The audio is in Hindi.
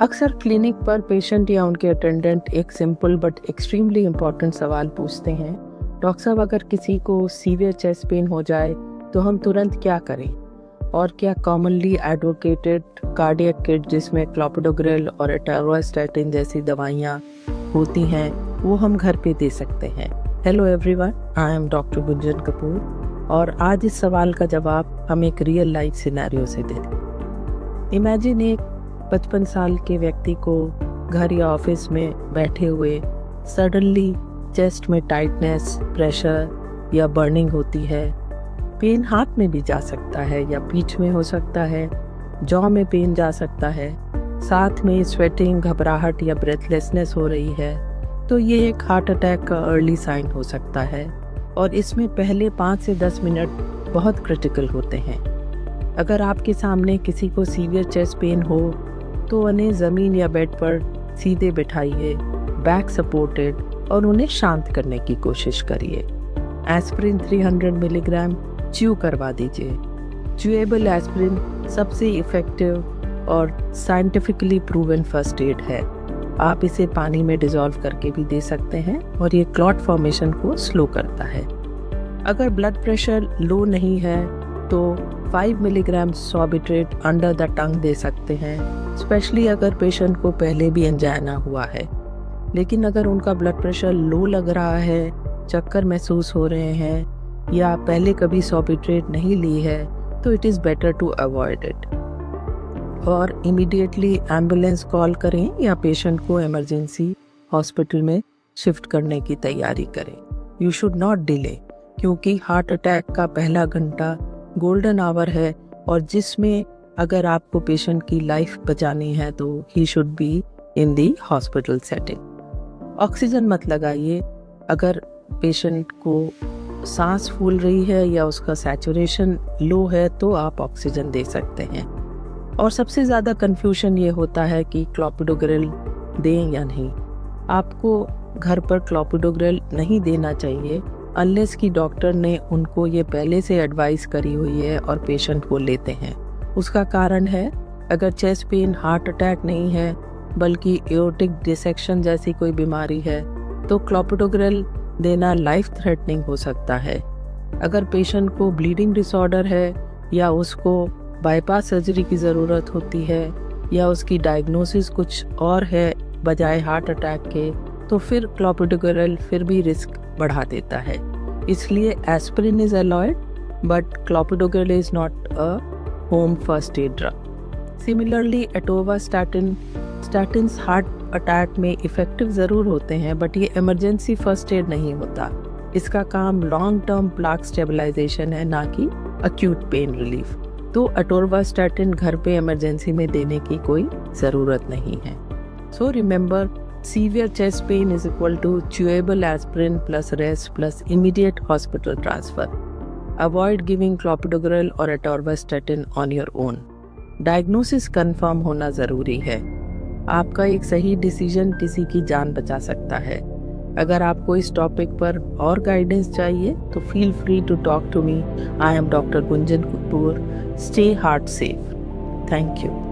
अक्सर क्लिनिक पर पेशेंट या उनके अटेंडेंट एक सिंपल बट एक्सट्रीमली इम्पोर्टेंट सवाल पूछते हैं, डॉक्टर साहब अगर किसी को सीवियर चेस्ट पेन हो जाए तो हम तुरंत क्या करें? और क्या कॉमनली एडवोकेटेड कार्डियक किट जिसमें क्लोपिडोग्रेल और एटोवास्टैटिन जैसी दवाइयाँ होती हैं वो हम घर पे दे सकते हैं? Hello everyone, I am doctor Gunjan Kapoor और आज इस सवाल का जवाब हम एक रियल लाइफ सिनेरियो से देंगे। इमेजिन एक 55 साल के व्यक्ति को घर या ऑफिस में बैठे हुए सडनली चेस्ट में टाइटनेस, प्रेशर या बर्निंग होती है। पेन हाथ में भी जा सकता है या पीठ में हो सकता है, जॉ में पेन जा सकता है, साथ में स्वेटिंग, घबराहट या ब्रेथलेसनेस हो रही है, तो ये एक हार्ट अटैक का अर्ली साइन हो सकता है और इसमें पहले 5 से 10 मिनट बहुत क्रिटिकल होते हैं। अगर आपके सामने किसी को सीवियर चेस्ट पेन हो तो उन्हें ज़मीन या बेड पर सीधे बिठाइए, बैक सपोर्टेड, और उन्हें शांत करने की कोशिश करिए। एस्प्रिन 300 मिलीग्राम च्यू करवा दीजिए। च्यूएबल एस्प्रिन सबसे इफ़ेक्टिव और साइंटिफिकली प्रूवन फर्स्ट एड है। आप इसे पानी में डिज़ोल्व करके भी दे सकते हैं और ये क्लॉट फॉर्मेशन को स्लो करता है। अगर ब्लड प्रेशर लो नहीं है तो 5 milligram sorbitrate under the tongue दे सकते हैं, स्पेशली अगर पेशेंट को पहले भी एंजाइना हुआ है। लेकिन अगर उनका ब्लड प्रेशर लो लग रहा है, चक्कर महसूस हो रहे हैं या पहले कभी सॉर्बिट्रेट नहीं ली है तो it is better to avoid it और इमीडिएटली एम्बुलेंस कॉल करें या पेशेंट को इमरजेंसी हॉस्पिटल में शिफ्ट करने की तैयारी करें। यू शुड नॉट डिले, क्योंकि हार्ट अटैक का पहला घंटा गोल्डन आवर है और जिसमें अगर आपको पेशेंट की लाइफ बचानी है तो he should be in the hospital setting. Oxygen मत लगाइए। अगर पेशेंट को सांस फूल रही है या उसका सैचुरेशन लो है तो आप ऑक्सीजन दे सकते हैं। और सबसे ज़्यादा कन्फ्यूजन ये होता है कि क्लोपिडोग्रेल दें या नहीं। आपको घर पर क्लोपिडोग्रेल नहीं देना चाहिए अनलेस कि डॉक्टर ने उनको ये पहले से एडवाइस करी हुई है और पेशेंट वो लेते हैं। उसका कारण है, अगर चेस्ट पेन हार्ट अटैक नहीं है बल्कि एओर्टिक डिसेक्शन जैसी कोई बीमारी है तो क्लोपिडोग्रेल देना लाइफ थ्रेटनिंग हो सकता है। अगर पेशेंट को ब्लीडिंग डिसऑर्डर है या उसको बाईपास सर्जरी की ज़रूरत होती है या उसकी डायग्नोसिस कुछ और है बजाय हार्ट अटैक के, तो फिर क्लोपिडोग्रेल फिर भी रिस्क बढ़ा देता है। इसलिए aspirin is allowed but clopidogrel is not a home first aid drug. Similarly statins heart attack में इफ़ेक्टिव ज़रूर होते हैं बट ये इमरजेंसी फर्स्ट एड नहीं होता। इसका काम लॉन्ग टर्म प्लाक स्टेबलाइजेशन है, ना कि अक्यूट पेन रिलीफ। तो एटोवास्टैटिन घर पे इमरजेंसी में देने की कोई ज़रूरत नहीं है। So remember, severe chest pain is equal to chewable aspirin plus rest plus immediate hospital transfer. Avoid giving clopidogrel or atorvastatin on your own. Diagnosis confirm होना ज़रूरी है। आपका एक सही डिसीजन किसी की जान बचा सकता है। अगर आपको इस टॉपिक पर और गाइडेंस चाहिए तो feel free to talk to me. I am doctor Gunjan Kapoor. Stay heart safe. Thank you.